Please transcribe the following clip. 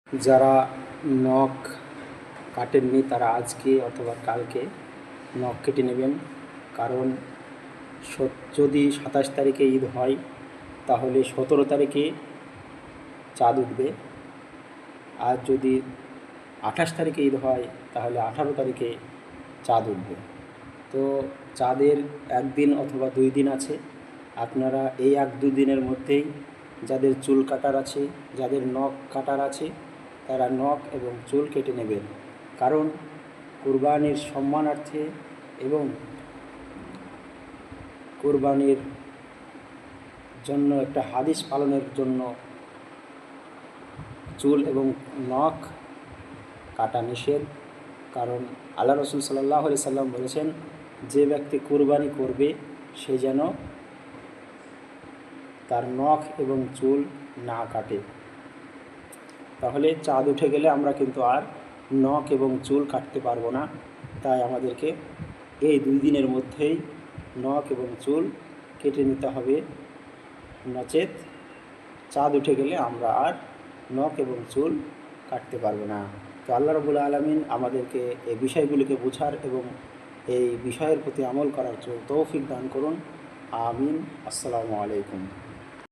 যারা নখ কাটেননি তারা আজকে অথবা কালকে নখ কেটে নেবেন। কারণ যদি ২৭ তারিখে ঈদ হয় তাহলে ১৭ তারিখে চাঁদ উঠবে, আর যদি ২৮ তারিখে ঈদ হয় তাহলে ১৮ তারিখে চাঁদ উঠবে। তো চাঁদের একদিন অথবা ২ দিন আছে। আপনারা এই ১-২ দিনের মধ্যেই যাদের চুল কাটার আছে, যাদের নখ কাটার আছে, তারা নখ এবং চুল কেটে নেবেন। কারণ কুরবানির সম্মানার্থে এবং কুরবানির জন্য একটা হাদিস পালনের জন্য চুল এবং নখ কাটা নিষেধ। কারণ আল্লাহ রসুল সাল্লাল্লাহু আলাইহি সাল্লাম বলেছেন, যে ব্যক্তি কুরবানি করবে সে যেন তার নখ এবং চুল না কাটে। তাহলে চাঁদ উঠে গেলে আমরা কিন্তু আর নখ এবং চুল কাটতে পারবো না। তাই আমাদেরকে এই ২ দিনের মধ্যেই নখ এবং চুল কেটে নিতে হবে, নচেত চাঁদ উঠে গেলে আমরা আর নখ এবং চুল কাটতে পারবো না। তো আল্লাহ রাব্বুল আলামিন আমাদেরকে এই বিষয়গুলিকে বোঝার এবং এই বিষয়ের প্রতি আমল করার তৌফিক দান করুন। আমিন। আসসালামু আলাইকুম।